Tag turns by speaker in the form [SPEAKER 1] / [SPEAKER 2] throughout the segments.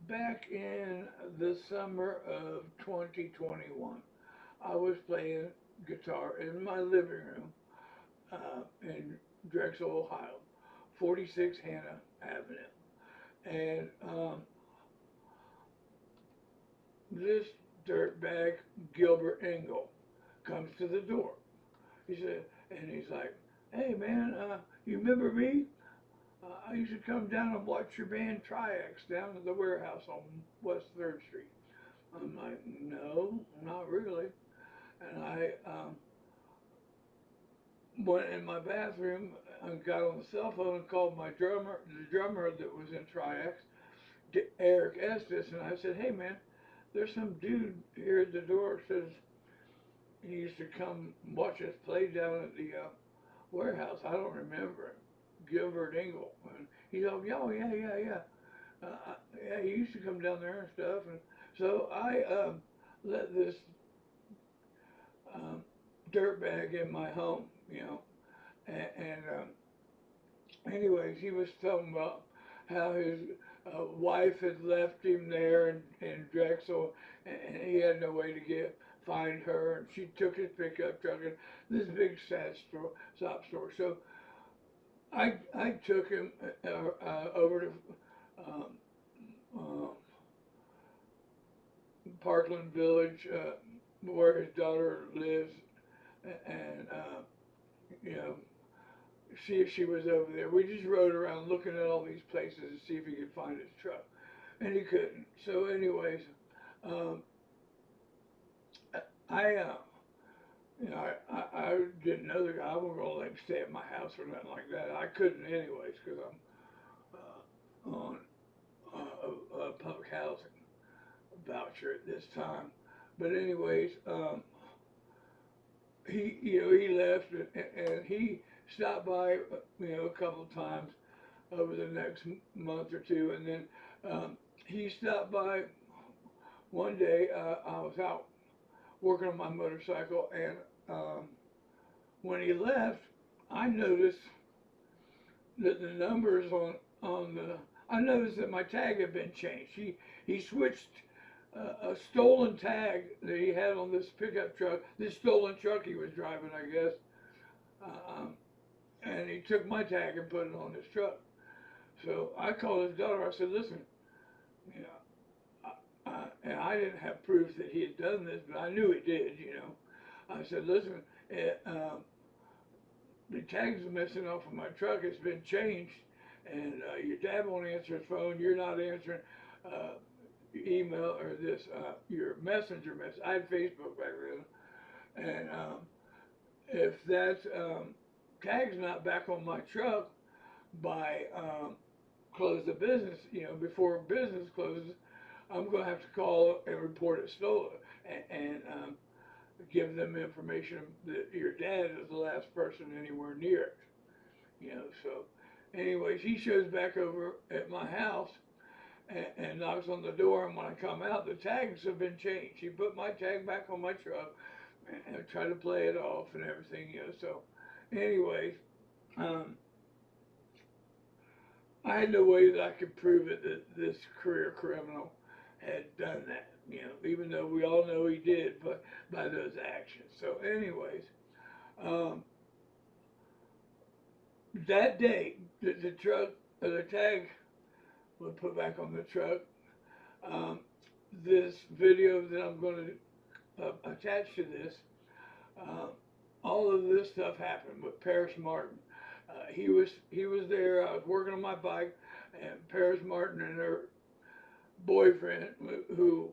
[SPEAKER 1] Back in the summer of 2021, I was playing guitar in my living room in Drexel, Ohio, 46 Hannah Avenue. And this dirtbag, Gilbert Engel, comes to the door. He said, and he's like, "Hey man, you remember me? I used to come down and watch your band Triax down at the warehouse on West 3rd Street." I'm like, "No, not really." And I went in my bathroom and got on the cell phone and called the drummer that was in Triax, Eric Estes, and I said, "Hey man, there's some dude here at the door says he used to come watch us play down at the warehouse. I don't remember him. Gilbert Engel." And he's like, "Oh yeah, yeah, yeah. Yeah, he used to come down there and stuff." And so I let this um, dirtbag in my home, and anyways, he was talking about how his wife had left him there in Drexel, and he had no way to find her, and she took his pickup truck and this big sad sob story. So I took him over to um, uh, Parkland Village, where his daughter lives, and you know, see if she was over there. We just rode around looking at all these places to see if he could find his truck, and he couldn't. So, anyways, um, I I didn't know the guy. I wasn't gonna let him stay at my house or nothing like that. I couldn't anyways because I'm on a public housing voucher at this time. But anyways, he left and he stopped by a couple of times over the next month or two, and then he stopped by one day. I was out working on my motorcycle, and when he left, I noticed that the numbers on the I noticed that my tag had been changed. He switched a stolen tag that he had on this pickup truck, this stolen truck he was driving, I guess, um, and he took my tag and put it on his truck. So I called his daughter. I said, "Listen, you know, and I didn't have proof that he had done this, but I knew he did. I said, "Listen, the tags are missing off of my truck. It's been changed, and your dad won't answer his phone. You're not answering uh, email or this your messenger message. I had Facebook back then, and if that tag's not back on my truck by close of business, before business closes, I'm going to have to call and report it stolen and give them information that your dad is the last person anywhere near it." So anyways, he shows back over at my house and knocks on the door, and when I come out, the tags have been changed. He put my tag back on my truck and I tried to play it off and everything. So anyways, um, I had no way that I could prove it that this career criminal had done that. Even though we all know he did, but by those actions. So, anyways, um, that day, the tag was put back on the truck. Um, this video that I'm going to attach to this, uh, all of this stuff happened with Paris Martin. He was there. I was working on my bike, and Paris Martin and her boyfriend, who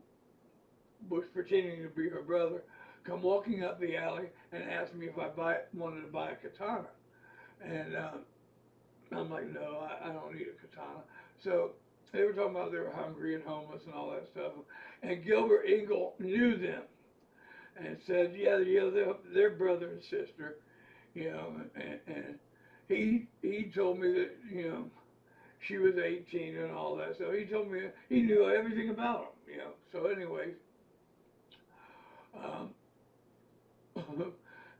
[SPEAKER 1] was pretending to be her brother, come walking up the alley and asked me if wanted to buy a katana. And I'm like, "No, I don't need a katana." So they were talking about they were hungry and homeless and all that stuff. And Gilbert Engel knew them and said, "Yeah, they're brother and sister." And he told me that she was 18 and all that. So he told me he knew everything about them. So anyway, um,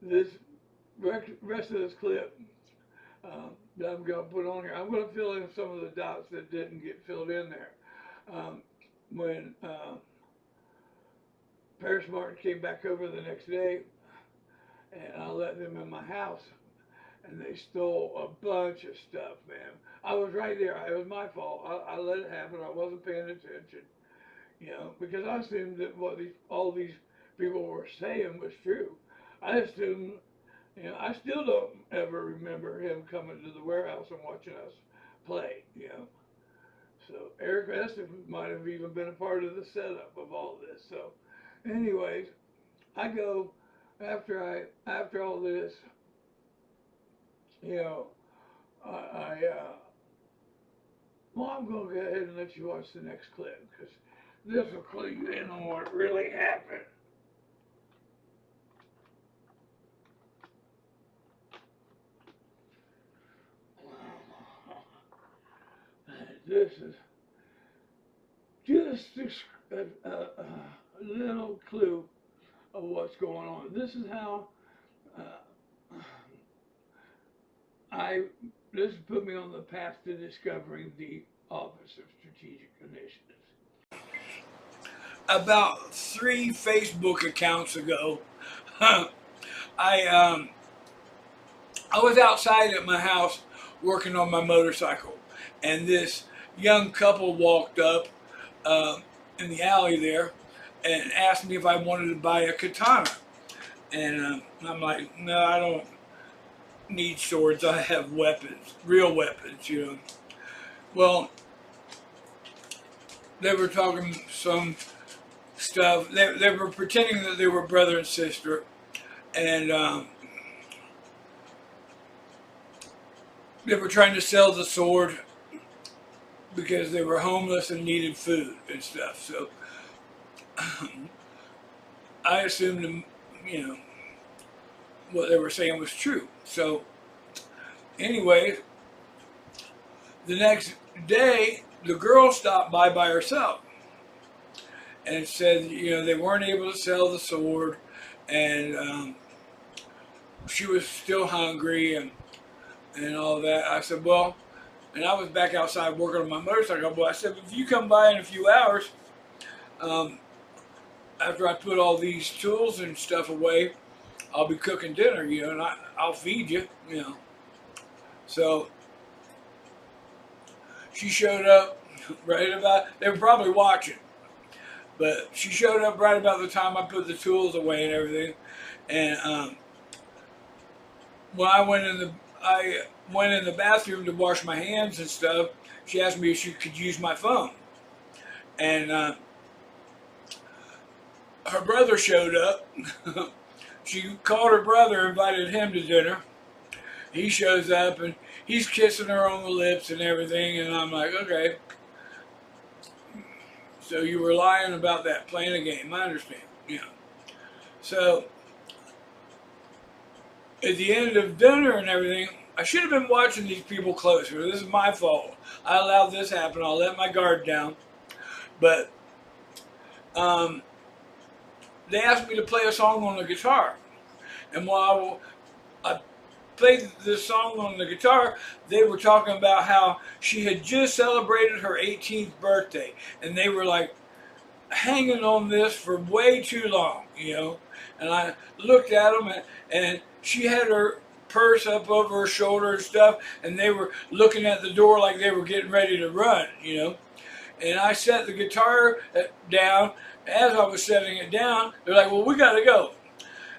[SPEAKER 1] this rest of this clip, that I'm going to put on here. I'm going to fill in some of the dots that didn't get filled in there. When Paris Martin came back over the next day, and I let them in my house, and they stole a bunch of stuff, man. I was right there. It was my fault. I let it happen. I wasn't paying attention, because I assumed that all these people were saying was true. I assumed, I still don't ever remember him coming to the warehouse and watching us play. So Eric Estes might have even been a part of the setup of all this. So, anyways, I go after all this, well, I'm going to go ahead and let you watch the next clip because this will clue you in on what really happened. This is just a little clue of what's going on. This is how this put me on the path to discovering the Office of Strategic Initiatives. About 3 Facebook accounts ago, I was outside at my house working on my motorcycle, and this young couple walked up in the alley there and asked me if I wanted to buy a katana. And I'm like, no, I don't need swords. I have weapons, real weapons, Well, they were talking some stuff. They were pretending that they were brother and sister, and they were trying to sell the sword because they were homeless and needed food and stuff. So I assumed, what they were saying was true. So anyway, the next day, the girl stopped by herself and said, they weren't able to sell the sword, and she was still hungry and all that. I said, well, and I was back outside working on my motorcycle. But I said, if you come by in a few hours, after I put all these tools and stuff away, I'll be cooking dinner, and I'll feed you, So she showed up right about, they were probably watching, but she showed up right about the time I put the tools away and everything. And when I went in the bathroom to wash my hands and stuff, she asked me if she could use my phone. And her brother showed up. She called her brother, invited him to dinner. He shows up and he's kissing her on the lips and everything, and I'm like, okay. So you were lying about that, playing a game. I understand, So at the end of dinner and everything, I should have been watching these people closer. This is my fault. I allowed this happen. I'll let my guard down. But they asked me to play a song on the guitar. And while I played this song on the guitar, they were talking about how she had just celebrated her 18th birthday. And they were like hanging on this for way too long, And I looked at them, and she had her purse up over her shoulder and stuff, and they were looking at the door like they were getting ready to run, And I set the guitar down. As I was setting it down, they're like, well, we got to go.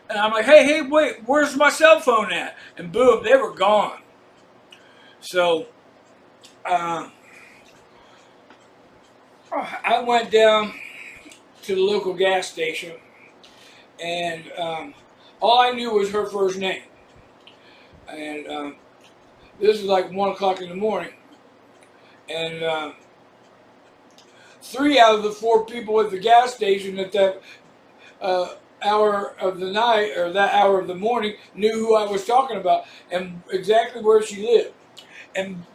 [SPEAKER 1] And I'm like, hey, wait, where's my cell phone at? And boom, they were gone. So I went down to the local gas station, and all I knew was her first name. And this is like 1 o'clock in the morning. And 3 out of the 4 people at the gas station at that hour of the night, or that hour of the morning, knew who I was talking about and exactly where she lived. And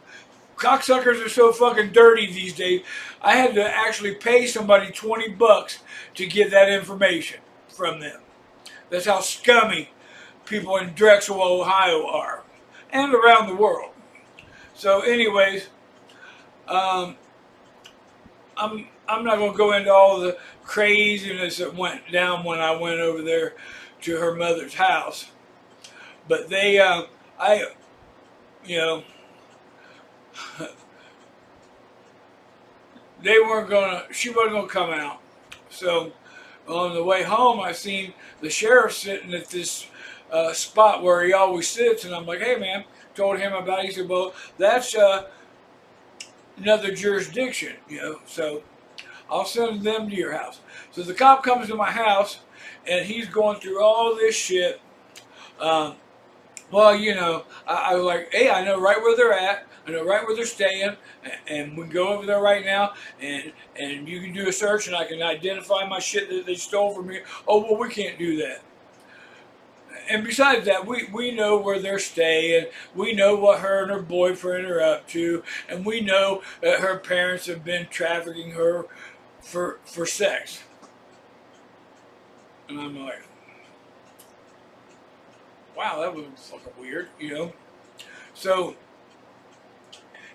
[SPEAKER 1] cocksuckers are so fucking dirty these days, I had to actually pay somebody $20 to get that information from them. That's how scummy people in Drexel, Ohio are, and around the world. So, anyways, um, I'm not gonna go into all the craziness that went down when I went over there to her mother's house, but I, you know, she wasn't gonna come out. So on the way home, I seen the sheriff sitting at this spot where he always sits, and I'm like, hey man, told him about it. He said, well, that's another jurisdiction, so I'll send them to your house. So the cop comes to my house, and he's going through all this shit. Um, well, I was like, hey, I know right where they're at. I know right where they're staying, and we can go over there right now, and you can do a search, and I can identify my shit that they stole from me. Oh, well, we can't do that. And besides that, we know where they're staying. We know what her and her boyfriend are up to, and we know that her parents have been trafficking her for sex. And I'm like, wow, that was fucking weird. So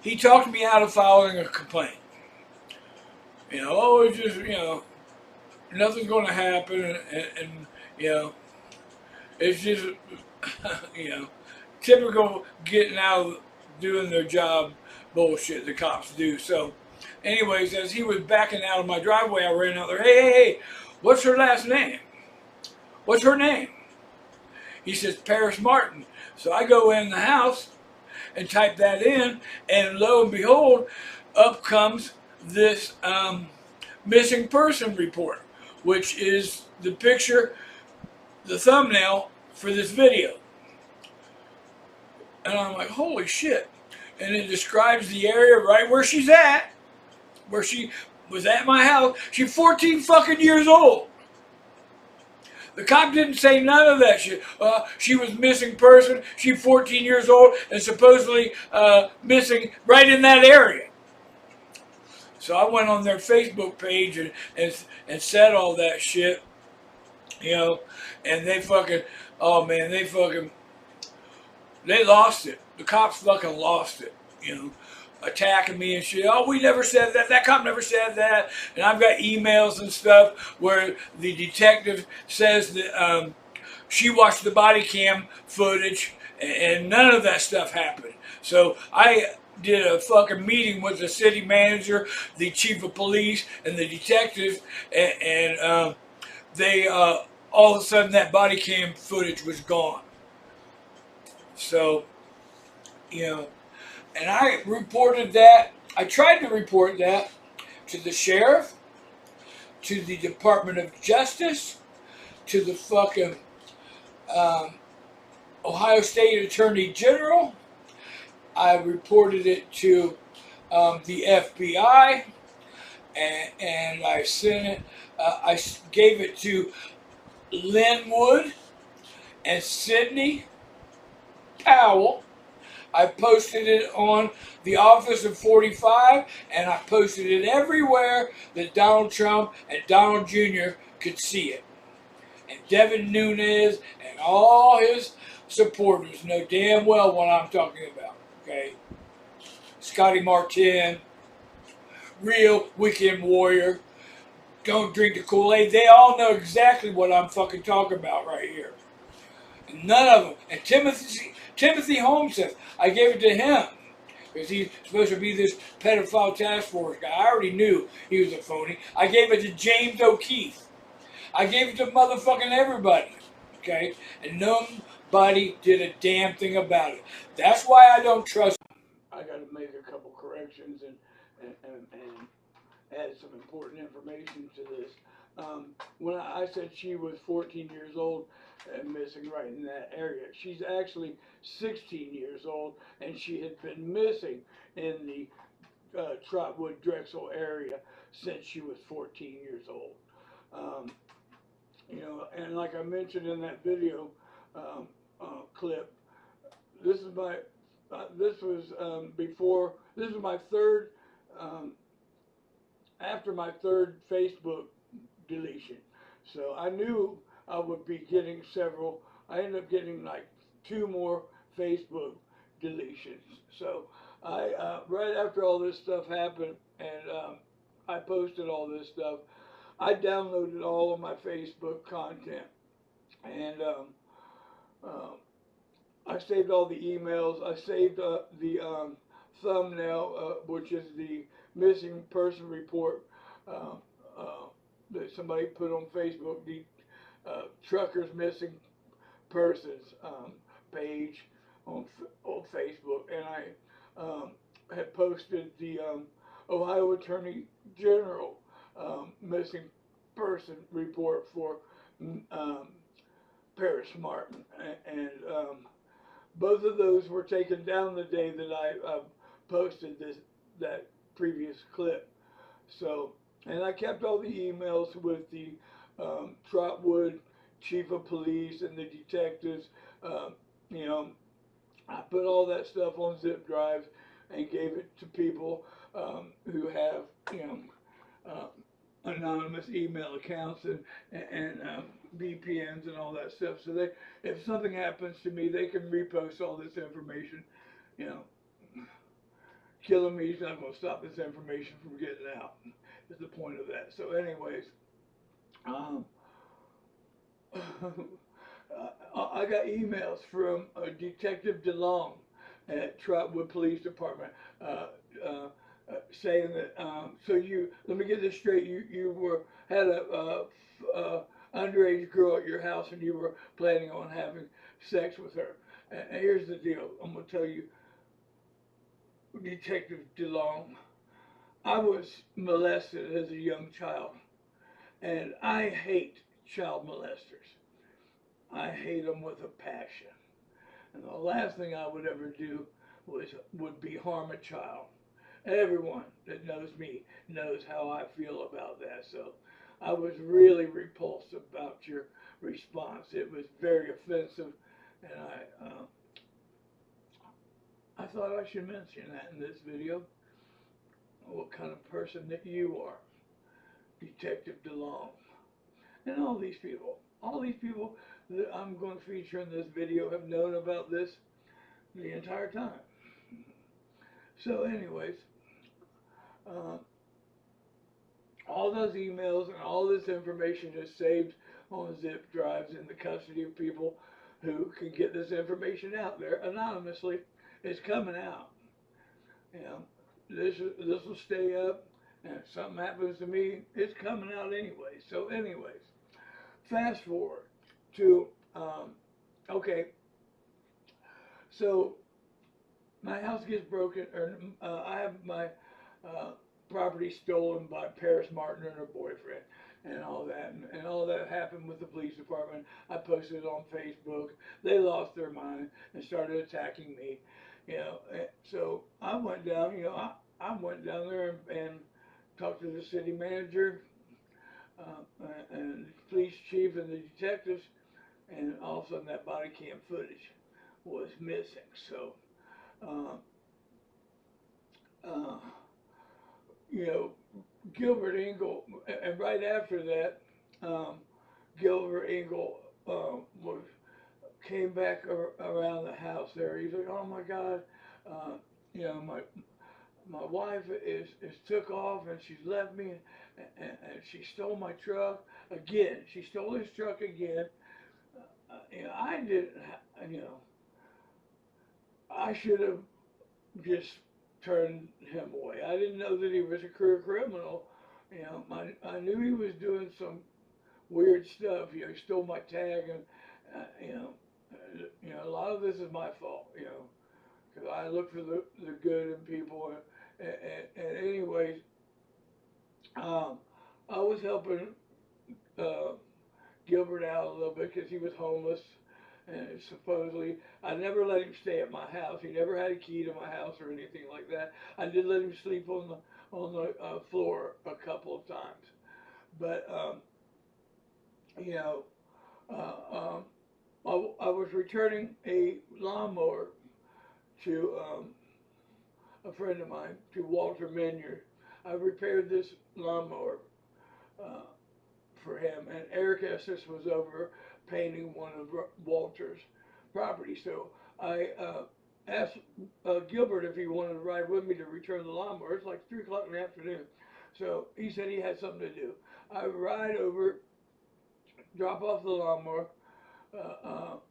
[SPEAKER 1] he talked me out of filing a complaint. Oh, it's just, nothing's going to happen, and it's just, typical getting out, doing their job bullshit the cops do. So, anyways, as he was backing out of my driveway, I ran out there, hey, what's her last name? What's her name? He says, Paris Martin. So I go in the house and type that in, and lo and behold, up comes this missing person report, which is the picture, the thumbnail for this video. And I'm like, holy shit. And it describes the area right where she's at, where she was at my house. She's 14 fucking years old. The cop didn't say none of that shit. She was missing person. She's 14 years old and supposedly missing right in that area. So I went on their Facebook page and said all that shit, and they fucking, oh man, they lost it. The cops fucking lost it, attacking me and shit. Oh, we never said that. That cop never said that. And I've got emails and stuff where the detective says that she watched the body cam footage and none of that stuff happened. So I did a fucking meeting with the city manager, the chief of police, and the detectives, and they all of a sudden that body cam footage was gone. So, and I reported that. I tried to report that to the sheriff, to the Department of Justice, to the fucking Ohio State Attorney General. I reported it to the FBI, and I sent it. I gave it to Linwood and Sidney Powell. I posted it on the Office of 45, and I posted it everywhere that Donald Trump and Donald Jr. could see it. And Devin Nunes and all his supporters know damn well what I'm talking about, okay? Scotty Martin, real weekend warrior, don't drink the Kool-Aid. They all know exactly what I'm fucking talking about right here. And none of them. And Timothy Holmes says, I gave it to him because he's supposed to be this pedophile task force guy. I already knew he was a phony. I gave it to James O'Keefe. I gave it to motherfucking everybody, okay? And nobody did a damn thing about it. That's why I don't trust him. I got to make a couple corrections and add some important information to this. When I said she was 14 years old and missing right in that area, she's actually 16 years old, and she had been missing in the Trotwood Drexel area since she was 14 years old. And like I mentioned in that video clip, this is my this was my third after my third Facebook deletion. So I knew I would be getting several. I ended up getting like 2 more Facebook deletions. So Right after all this stuff happened, and I posted all this stuff, I downloaded all of my Facebook content, and um, I saved all the emails. I saved the thumbnail, which is the missing person report uh, uh, that somebody put on Facebook. The truckers missing persons page on Facebook, and I had posted the Ohio Attorney General missing person report for um, Paris Martin, and both of those were taken down the day that I posted that previous clip. So, and I kept all the emails with the Trotwood chief of police and the detectives. Um, you know, I put all that stuff on zip drives and gave it to people who have, anonymous email accounts and VPNs and all that stuff. So if something happens to me, they can repost all this information. You know, killing me is not going to stop this information from getting out. Is the point of that. So, anyways, I got emails from Detective DeLong at Trotwood Police Department saying that. Let me get this straight. You had a underage girl at your house and you were planning on having sex with her. And here's the deal. I'm gonna tell you, Detective DeLong. I was molested as a young child, and I hate child molesters. I hate them with a passion. And the last thing I would ever do would be harm a child. Everyone that knows me knows how I feel about that. So I was really repulsed about your response. It was very offensive, and I thought I should mention that in this video. What kind of person that you are, Detective DeLong, and all these people that I'm going to feature in this video have known about this the entire time. So anyways, all those emails and all this information is saved on zip drives in the custody of people who can get this information out there anonymously. It's coming out. You know, this will stay up, and if something happens to me, it's coming out anyway. So anyways, fast forward to, okay, so my house gets broken, or I have my property stolen by Paris Martin and her boyfriend, and all that, and all that happened with the police department. I posted it on Facebook. They lost their mind and started attacking me, you know. So I went down, I went down there and talked to the city manager and the police chief and the detectives, and all of a sudden that body cam footage was missing. So, Gilbert Engel, and right after that, Gilbert Engel came back around the house there. He's like, "Oh my God, my wife is took off and she's left me, and she stole my truck again. She stole his truck again. I didn't, I should have just turned him away. I didn't know that he was a career criminal. I knew he was doing some weird stuff. He stole my tag, and a lot of this is my fault. Because I look for the good in people. And anyways, I was helping Gilbert out a little bit because he was homeless. And supposedly, I never let him stay at my house. He never had a key to my house or anything like that. I did let him sleep on the floor a couple of times. But, I was returning a lawnmower to a friend of mine, to Walter Minier. I repaired this lawnmower for him, and Eric Estes was over painting one of Walter's property. So I asked Gilbert if he wanted to ride with me to return the lawnmower. It's like 3 o'clock in the afternoon. So he said he had something to do. I ride over, drop off the lawnmower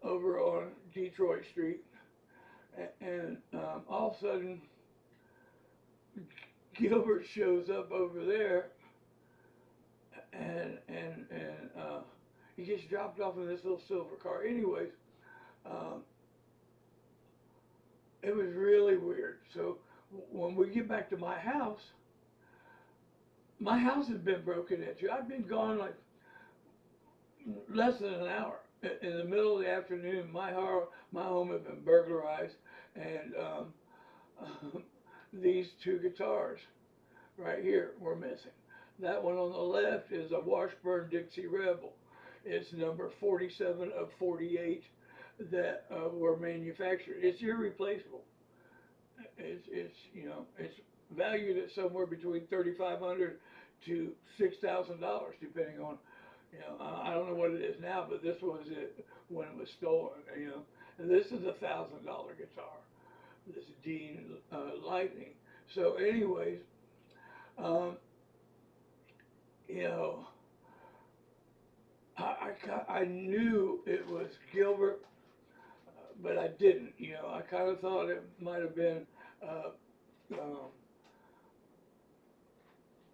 [SPEAKER 1] over on Detroit Street, and all of a sudden Gilbert shows up over there, and he gets dropped off in this little silver car. Anyways, it was really weird. So when we get back to my house has been broken into. I've been gone like less than an hour. In the middle of the afternoon, my home had been burglarized, and these 2 guitars right here were missing. That one on the left is a Washburn Dixie Rebel. It's number 47 of 48 that were manufactured. It's irreplaceable. It's you know, it's valued at somewhere between $3,500 to $6,000, depending on, you know, I don't know what it is now, but this was it when it was stolen, you know. And this is a $1,000 guitar, this Dean Lightning. So anyways, you know, I knew it was Gilbert, but I didn't, you know. I kind of thought it might have been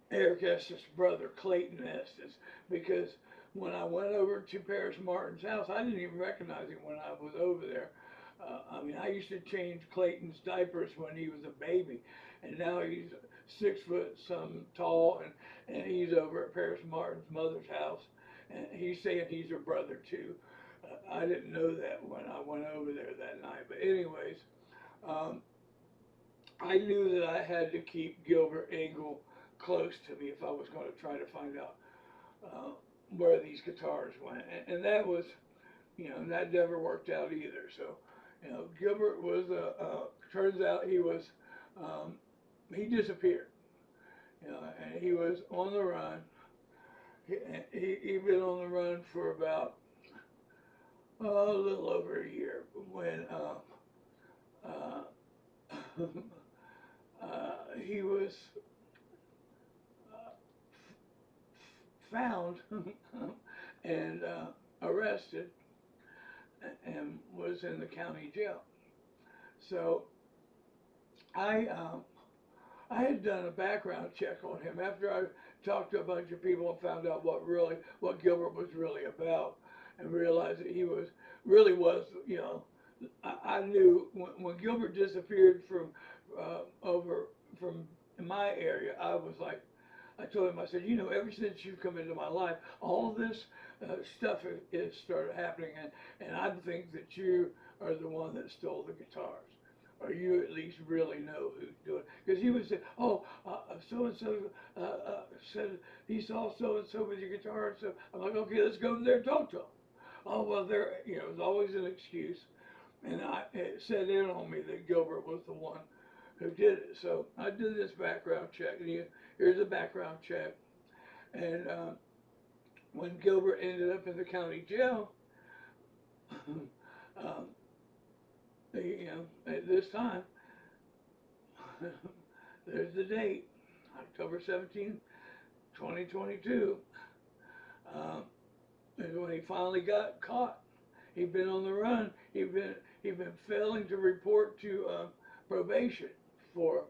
[SPEAKER 1] Eric Estes' brother, Clayton Estes, because when I went over to Paris Martin's house, I didn't even recognize him when I was over there. I mean, I used to change Clayton's diapers when he was a baby, and now he's 6 foot some tall, and he's over at Paris Martin's mother's house, and he's saying he's her brother too. I didn't know that when I went over there that night, but anyways, I knew that I had to keep Gilbert Engel close to me if I was going to try to find out where these guitars went, and that was, you know, that never worked out either. So, you know, Gilbert was turns out he was he disappeared, you know, and he was on the run. He'd been on the run for about a little over a year when he was found and arrested and was in the county jail. So I had done a background check on him after I talked to a bunch of people and found out what Gilbert was really about, and realized that he really was, you know, I knew when Gilbert disappeared from my area, I was like, I told him, I said, you know, ever since you've come into my life, all this stuff has started happening, and I think that you are the one that stole the guitars, or you at least really know who's doing it. Because he would say, oh, so-and-so said he saw so-and-so with your guitar, and so I'm like, okay, let's go over there and talk to him. Oh, well, there, you know, there's always an excuse. And it set in on me that Gilbert was the one who did it. So I did this background check, and here's a background check. And when Gilbert ended up in the county jail, you know, at this time, there's the date, October 17, 2022, is when he finally got caught. He'd been on the run. He'd been failing to report to probation for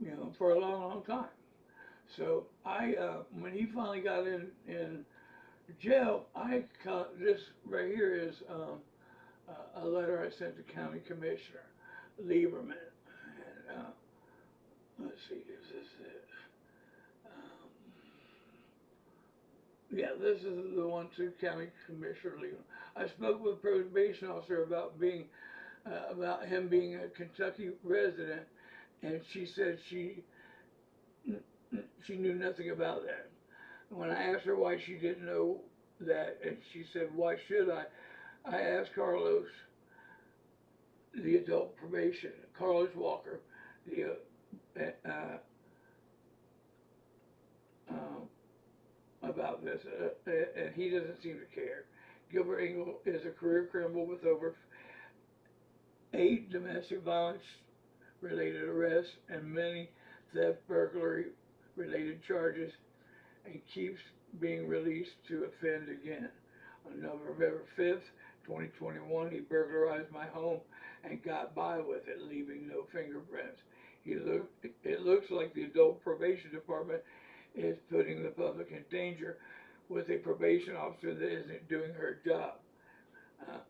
[SPEAKER 1] you know, for a long time. So when he finally got in jail, this right here is a letter I sent to County Commissioner Lieberman. And let's see, is this it? Yeah, this is the one to County Commissioner Lieberman. I spoke with a probation officer about him being a Kentucky resident, and she said she knew nothing about that. When I asked her why she didn't know that, and she said, why should I asked Carlos, the adult probation, Carlos Walker, the about this, and he doesn't seem to care. Gilbert Engel is a career criminal with over 8 domestic violence related arrests and many theft, burglary related charges, and keeps being released to offend again. On November 5th, 2021, he burglarized my home and got by with it, leaving no fingerprints. It looks like the adult probation department is putting the public in danger with a probation officer that isn't doing her job,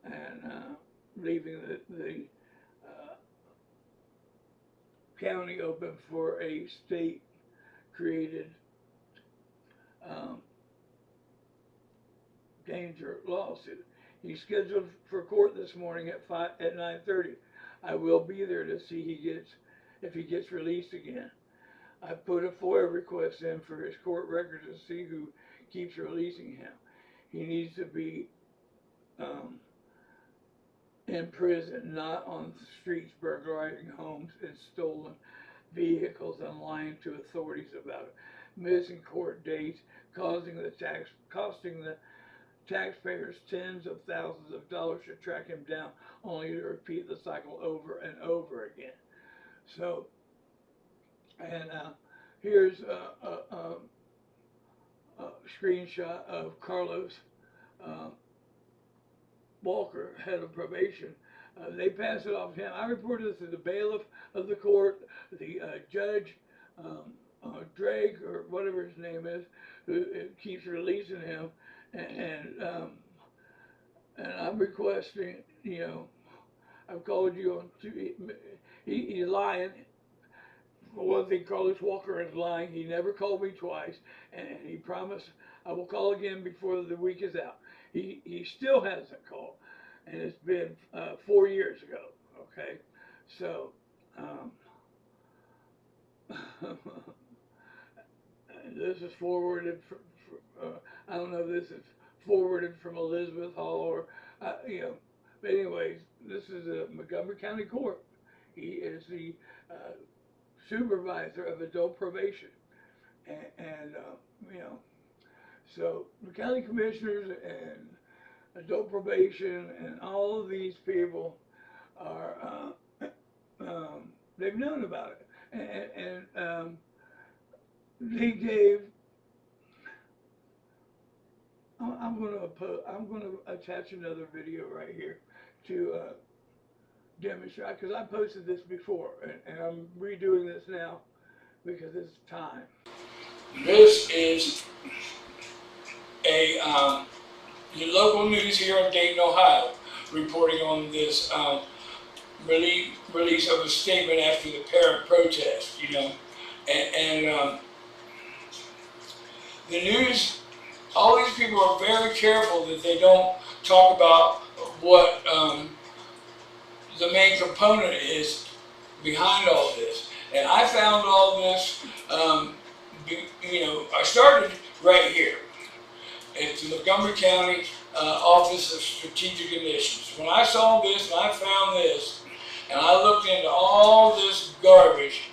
[SPEAKER 1] and leaving the county open for a state-created danger lawsuit. He's scheduled for court this morning at 9:30. I will be there to see if he gets released again. I put a FOIA request in for his court records to see who keeps releasing him. He needs to be in prison, not on the streets burglarizing homes and stolen vehicles and lying to authorities about it. Missing court dates, costing the taxpayers tens of thousands of dollars to track him down, only to repeat the cycle over and over again. So, and here's a screenshot of Carlos Walker, head of probation. They passed it off to him. I reported this to the bailiff of the court, the judge, Drake, or whatever his name is, who keeps releasing him, and I'm requesting, I've called you on he's lying. For one thing, Carlos Walker is lying. He never called me twice, and he promised I will call again before the week is out. He still hasn't called, and it's been 4 years ago. Okay, so this is forwarded I don't know if this is forwarded from Elizabeth Hall or but anyways, this is a Montgomery County Court. He is the supervisor of adult probation, and so the county commissioners and adult probation and all of these people are they've known about it, and they gave. I'm going to attach another video right here to demonstrate, because I posted this before, and I'm redoing this now because it's time.
[SPEAKER 2] This is the local news here in Dayton, Ohio, reporting on this release of a statement after the parent protest, and the news. All these people are very careful that they don't talk about what the main component is behind all this. And I found all this, I started right here at the Montgomery County Office of Strategic Initiatives. When I saw this and I found this, and I looked into all this garbage,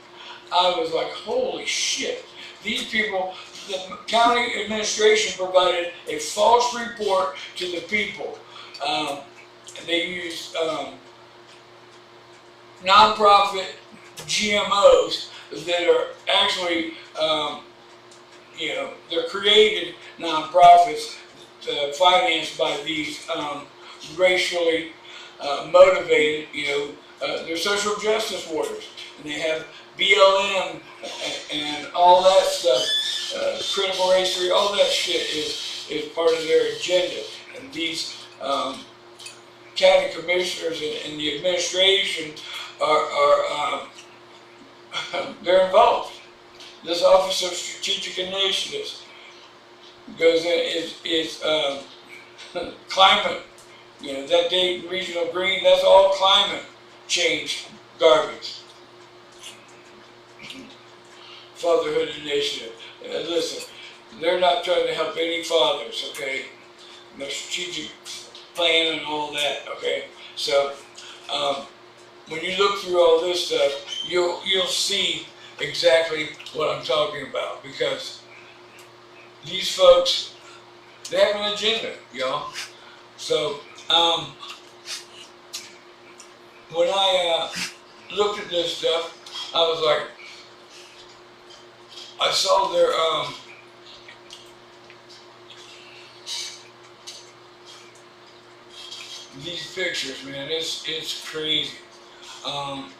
[SPEAKER 2] I was like, holy shit, these people. The county administration provided a false report to the people. They used nonprofit GMOs that are actually, they're created nonprofits financed by these racially motivated, they're social justice warriors, and they have BLM and all that stuff. Critical race theory, all that shit is part of their agenda, and these county commissioners and the administration are they're involved. This Office of Strategic Initiatives goes in is climate. That Dayton Regional Green, that's all climate change garbage. Fatherhood Initiative. Listen, they're not trying to help any fathers, okay? No strategic plan and all that, okay? So, when you look through all this stuff, you'll see exactly what I'm talking about, because these folks, they have an agenda, y'all. So, when I looked at this stuff, I was like, I saw their these pictures, man. It's crazy. Um,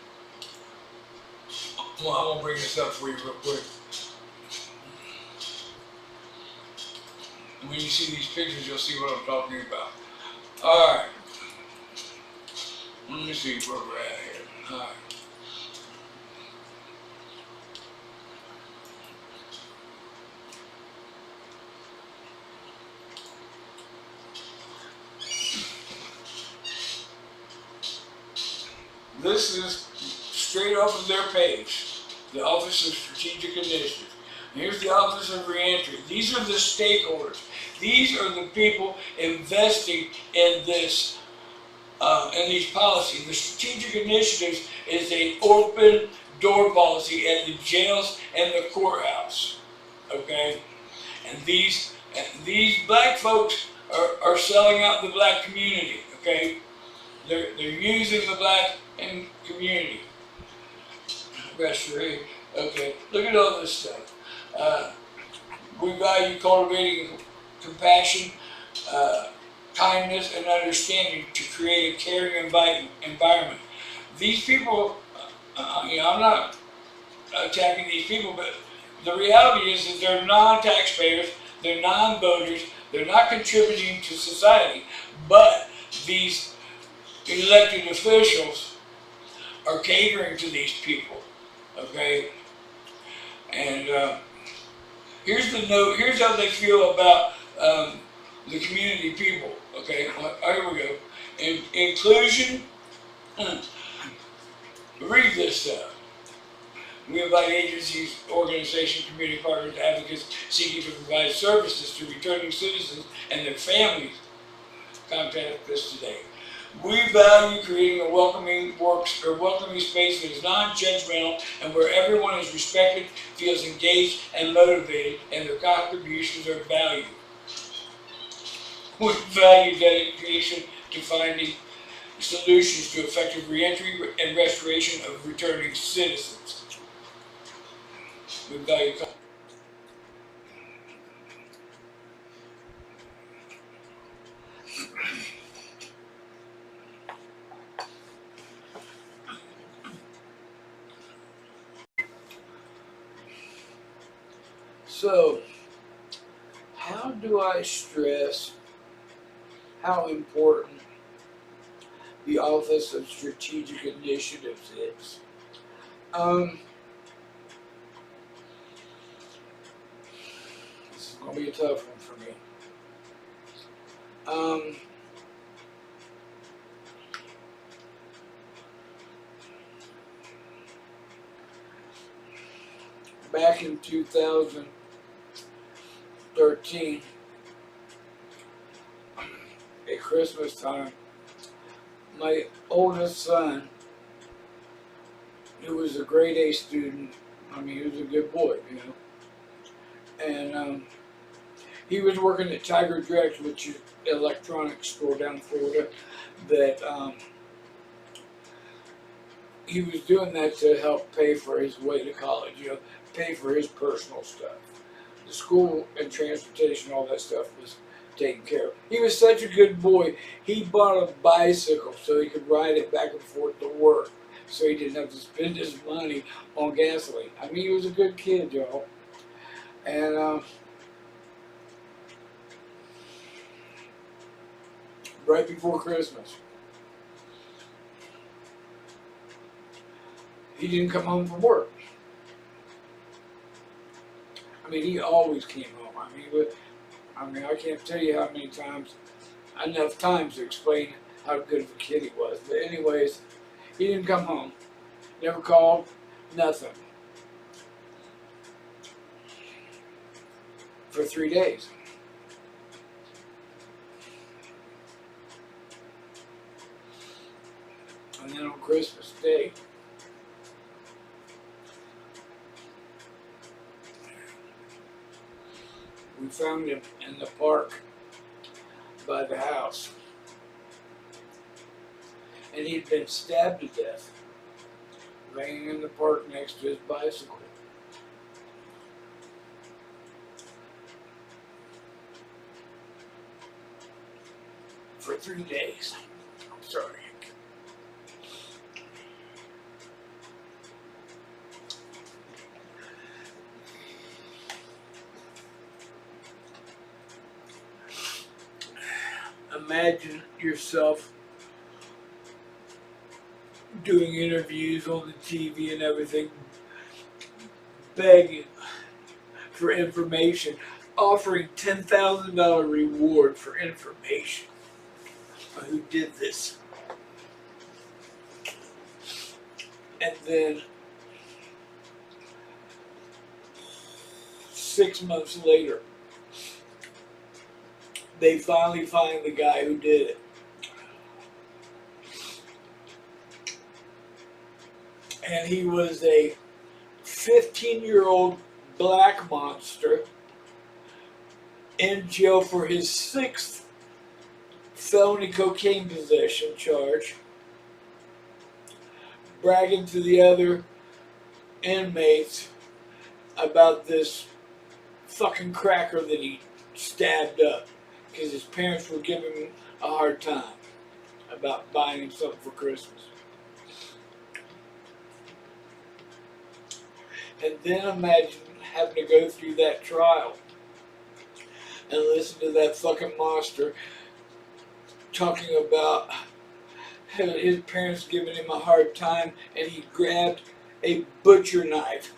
[SPEAKER 2] well, I'm gonna bring this up for you real quick. And when you see these pictures, you'll see what I'm talking about. All right. Let me see where we're at here. All right. This is straight off of their page, the Office of Strategic Initiative. Here's the Office of Reentry. These are the stakeholders. These are the people investing in this, in these policies. The Strategic Initiatives is an open door policy at the jails and the courthouse. Okay, and these black folks are selling out the black community. Okay, they're using the black community. Restoration. Okay, look at all this stuff. We value cultivating compassion, kindness, and understanding to create a caring environment. These people, you know, I'm not attacking these people, but the reality is that they're non-taxpayers, they're non-voters, they're not contributing to society, but these elected officials are catering to these people, okay? And here's the note, here's how they feel about the community people, okay? Here we go. Inclusion, read this stuff. We invite agencies, organizations, community partners, advocates seeking to provide services to returning citizens and their families. Contact us today. We value creating a welcoming space that is non-judgmental and where everyone is respected, feels engaged and motivated, and their contributions are valued. We value dedication to finding solutions to effective reentry and restoration of returning citizens. We value. So, how do I stress how important the Office of Strategic Initiatives is? This is going to be a tough one for me. Back in 2013, at Christmas time, my oldest son, who was a grade A student, I mean, he was a good boy, you know, and he was working at Tiger Direct, which is an electronics store down in Florida, that he was doing that to help pay for his way to college, you know, pay for his personal stuff. The school and transportation, all that stuff was taken care of. He was such a good boy. He bought a bicycle so he could ride it back and forth to work, so he didn't have to spend his money on gasoline. I mean, he was a good kid, y'all. And right before Christmas, he didn't come home from work. I mean, he always came home. I mean, I can't tell you how many times, enough times to explain how good of a kid he was. But anyways, he didn't come home. Never called, nothing. For 3 days. And then on Christmas Day, we found him in the park by the house. and he'd been stabbed to death, laying in the park next to his bicycle. For 3 days. I'm sorry. Imagine yourself doing interviews on the TV and everything, begging for information, offering $10,000 reward for information on who did this. And then 6 months later, they finally find the guy who did it. And he was a 15-year-old black monster in jail for his 6th felony cocaine possession charge, bragging to the other inmates about this fucking cracker that he stabbed up because his parents were giving him a hard time about buying him something for Christmas. And then imagine having to go through that trial and listen to that fucking monster talking about his parents giving him a hard time, and he grabbed a butcher knife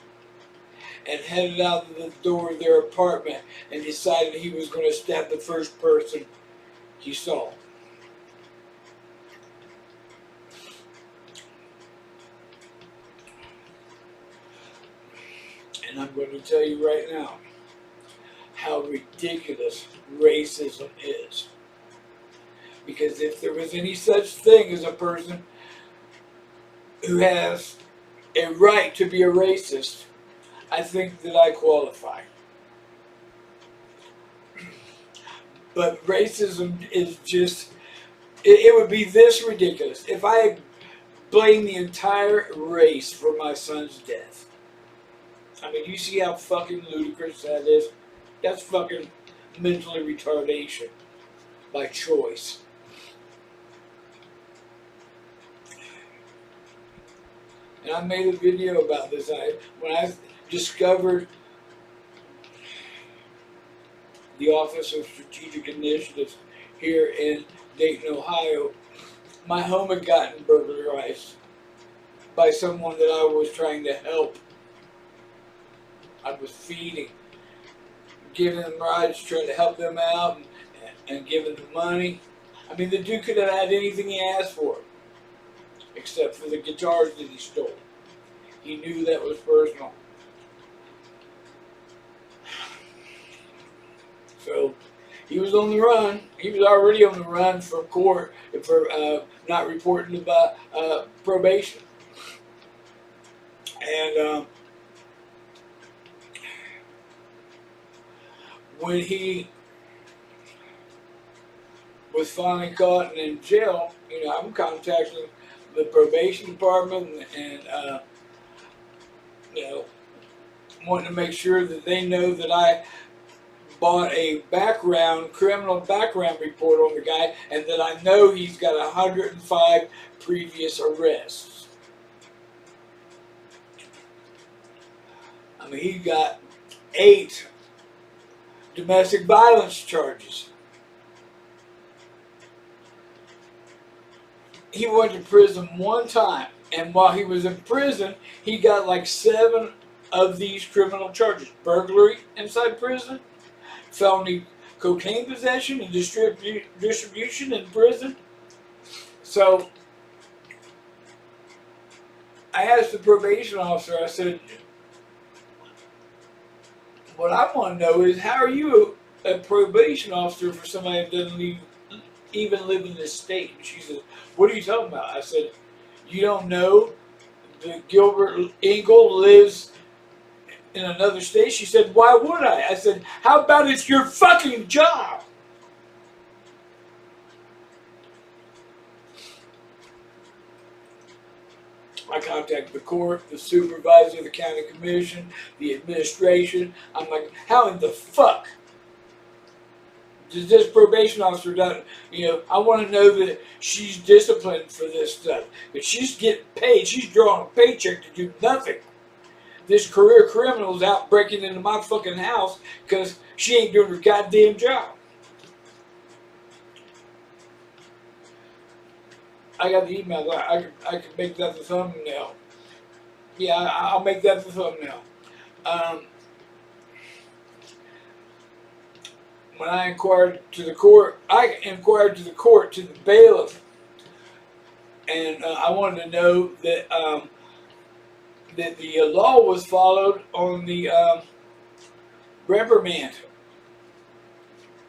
[SPEAKER 2] and headed out the door of their apartment and decided he was going to stab the first person he saw. And I'm going to tell you right now how ridiculous racism is. Because if there was any such thing as a person who has a right to be a racist, I think that I qualify. But racism is just, it would be this ridiculous if I blamed the entire race for my son's death. I mean, you see how fucking ludicrous that is? That's fucking mentally retardation by choice. And I made a video about this. When I discovered the Office of Strategic Initiatives here in Dayton, Ohio, my home had gotten burglarized by someone that I was trying to help. I was feeding, giving them rides, trying to help them out, and giving them money. I mean, the dude could have had anything he asked for, except for the guitars that he stole. He knew that was personal. So, he was on the run. He was already on the run from court for not reporting about probation. And when he was finally caught and in jail, you know, I'm contacting the probation department and you know, wanting to make sure that they know that I bought a criminal background report on the guy, and that I know he's got 105 previous arrests. I mean, he got 8 domestic violence charges. He went to prison one time, and while he was in prison, he got like 7 of these criminal charges. Burglary inside prison, felony cocaine possession and distribution in prison. So I asked the probation officer, I said, what I want to know is, how are you a probation officer for somebody that doesn't even live in this state? And she said, what are you talking about? I said, you don't know that Gilbert Engel lives in another state? She said, why would I? I said, how about it's your fucking job? I contacted the court, the supervisor, the county commission, the administration. I'm like, how in the fuck does this probation officer done? You know, I want to know that she's disciplined for this stuff. But she's getting paid. She's drawing a paycheck to do nothing. This career criminal's out breaking into my fucking house because she ain't doing her goddamn job. I got the email. I can make that the thumbnail. Yeah, I'll make that the thumbnail. When I inquired to the court, to the bailiff, and I wanted to know that that the law was followed on the reprimand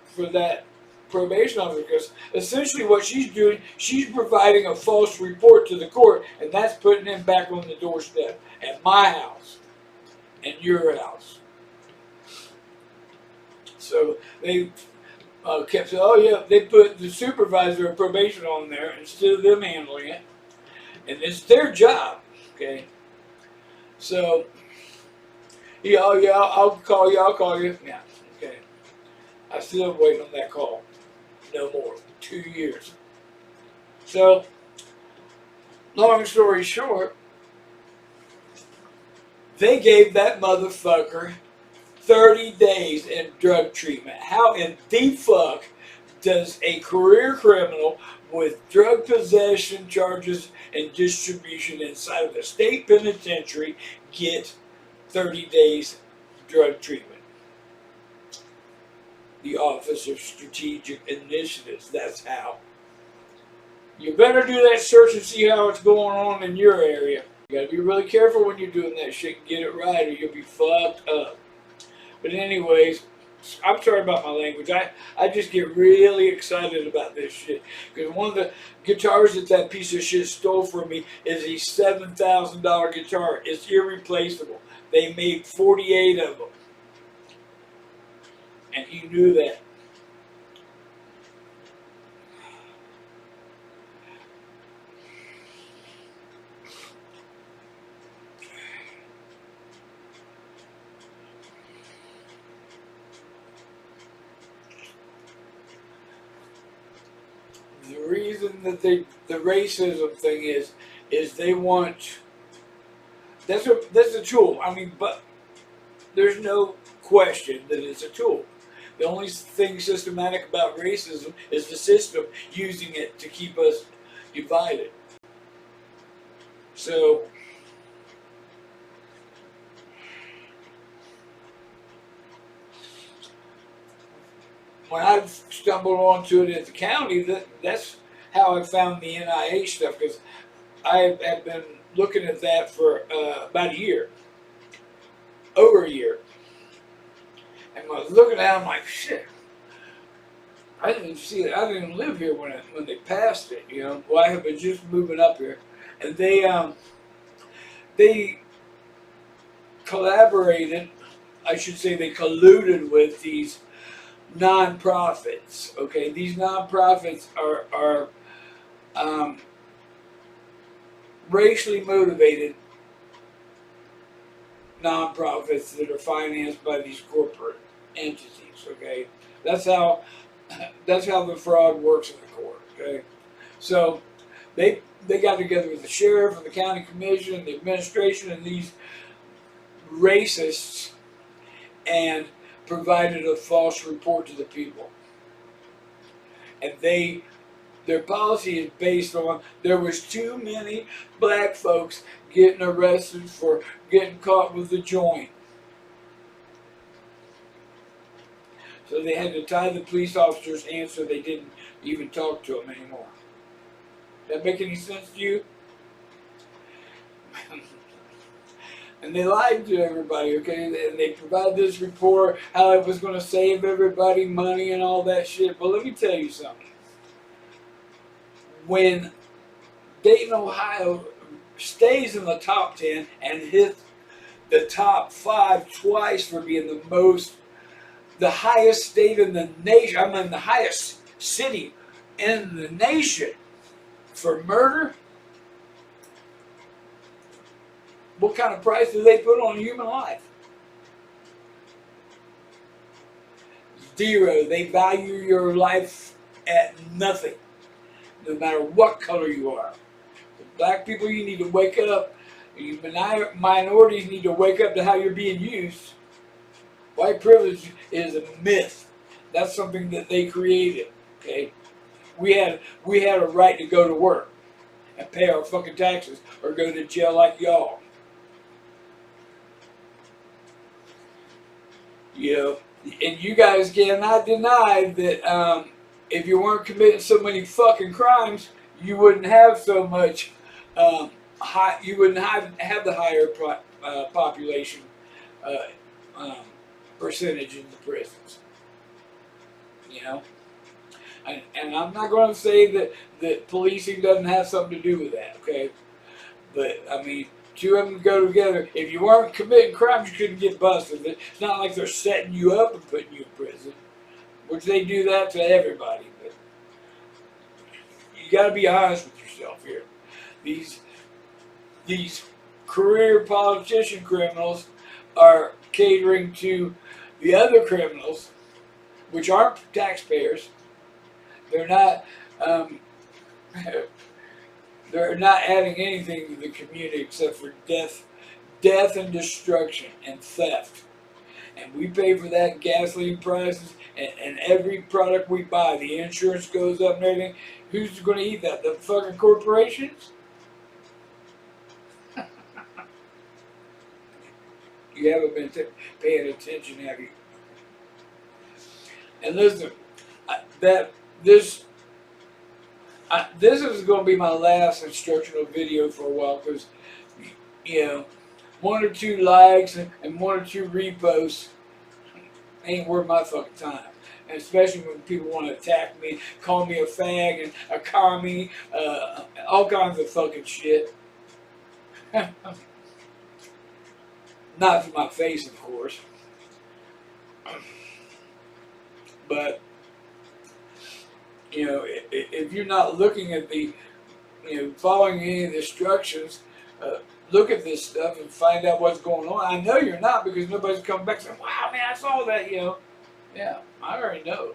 [SPEAKER 2] for that probation officer, because essentially what she's doing, she's providing a false report to the court, and that's putting him back on the doorstep at my house and your house. So they kept saying, oh yeah, they put the supervisor of probation on there instead of them handling it, and it's their job, okay? So, yeah, oh yeah, I'll call you, yeah, okay. I still waiting on that call. No more. 2 years. So, long story short, they gave that motherfucker 30 days in drug treatment. How in the fuck does a career criminal with drug possession charges and distribution inside of the state penitentiary get 30 days drug treatment? The Office of Strategic Initiatives. That's how. You better do that search and see how it's going on in your area. You gotta be really careful when you're doing that shit and get it right, or you'll be fucked up. But anyways, I'm sorry about my language. I just get really excited about this shit. Because one of the guitars that piece of shit stole from me is a $7,000 guitar. It's irreplaceable. They made 48 of them. And he knew that. The reason that the racism thing is they want, that's a tool. I mean, but there's no question that it's a tool. The only thing systematic about racism is the system using it to keep us divided. So, when I stumbled onto it at the county, that's how I found the NIH stuff, because I have been looking at that for about a year, over a year. And when I was looking at it, I'm like, shit, I didn't see it. I didn't even live here when they passed it, you know. Well, I have been just moving up here. And they collaborated, I should say they colluded with these nonprofits, okay? These nonprofits are racially motivated nonprofits that are financed by these corporate entities, okay? That's how the fraud works in the court, okay? So they got together with the sheriff and the county commission and the administration and these racists and provided a false report to the people. And their policy is based on there was too many black folks getting arrested for getting caught with the joint. So they had to tie the police officers' hands so they didn't even talk to them anymore. Does that make any sense to you? And they lied to everybody, okay? And they provided this report, how it was going to save everybody money and all that shit. But let me tell you something. When Dayton, Ohio stays in the top 10 and hits the top 5 twice for being the highest state in the nation, I mean the highest city in the nation for murder, what kind of price do they put on human life? Zero. They value your life at nothing, no matter what color you are. Black people, you need to wake up. You minorities need to wake up to how you're being used. White privilege is a myth. That's something that they created. Okay, we had a right to go to work and pay our fucking taxes or go to jail like y'all. You know, and you guys cannot deny that if you weren't committing so many fucking crimes, you wouldn't have so much. You wouldn't have the higher population uh, um, percentage in the prisons. You know, and I'm not going to say that policing doesn't have something to do with that. Okay, but I mean, two of them go together. If you weren't committing crimes, you couldn't get busted. It's not like they're setting you up and putting you in prison, which they do that to everybody. But you got to be honest with yourself here. These career politician criminals are catering to the other criminals, which aren't taxpayers. They're not. They're not adding anything to the community except for death and destruction and theft. And we pay for that in gasoline prices and every product we buy. The insurance goes up and everything. Who's going to eat that? The fucking corporations? You haven't been paying attention, have you? And listen, this is going to be my last instructional video for a while because, you know, 1 or 2 likes and 1 or 2 reposts ain't worth my fucking time. And especially when people want to attack me, call me a fag and a commie, all kinds of fucking shit. Not to my face, of course. But, you know, if you're not looking at the, you know, following any of the instructions, look at this stuff and find out what's going on. I know you're not because nobody's coming back saying, wow, man, I saw that, you know. Yeah, I already know.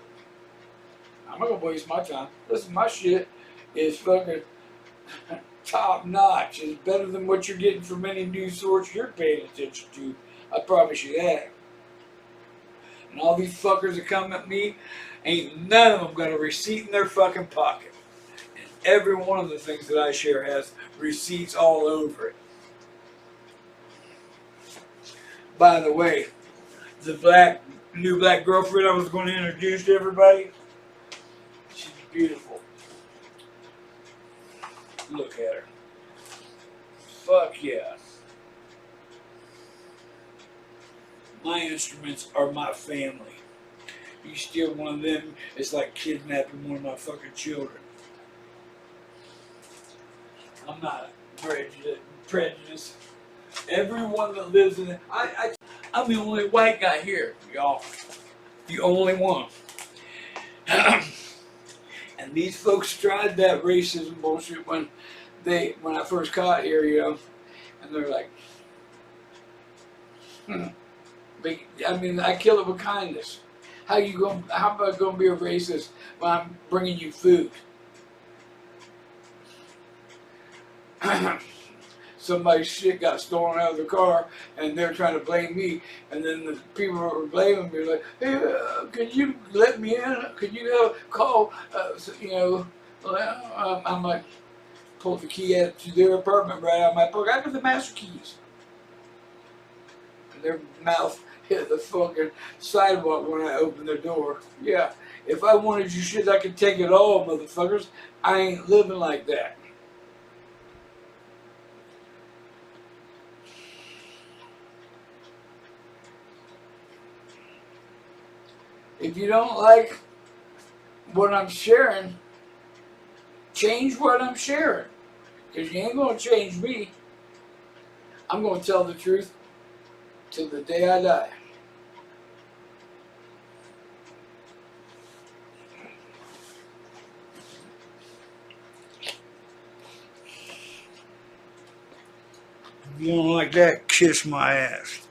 [SPEAKER 2] I'm not going to waste my time. Listen, my shit is fucking top notch. It's better than what you're getting from any news source you're paying attention to. I promise you that. And all these fuckers that come at me, ain't none of them got a receipt in their fucking pocket. And every one of the things that I share has receipts all over it. By the way, the new black girlfriend I was going to introduce to everybody, she's beautiful. Look at her. Fuck yeah. My instruments are my family. You steal one of them, it's like kidnapping one of my fucking children. I'm not prejudiced. Everyone that lives in it, I'm the only white guy here, y'all. The only one. And these folks tried that racism bullshit when I first got here, you know, and they're like, I mean, I kill it with kindness. How am I gonna be a racist when I'm bringing you food? Somebody's shit got stolen out of the car, and they're trying to blame me, and then the people who were blaming me are like, hey, can you let me in? Could you call, you know, I'm like, pulled the key out to their apartment right out of my pocket. I got the master keys. And their mouth hit the fucking sidewalk when I opened the door. Yeah, if I wanted your shit, I could take it all, motherfuckers. I ain't living like that. If you don't like what I'm sharing, change what I'm sharing. Because you ain't going to change me. I'm going to tell the truth till the day I die.
[SPEAKER 3] If you don't like that, kiss my ass.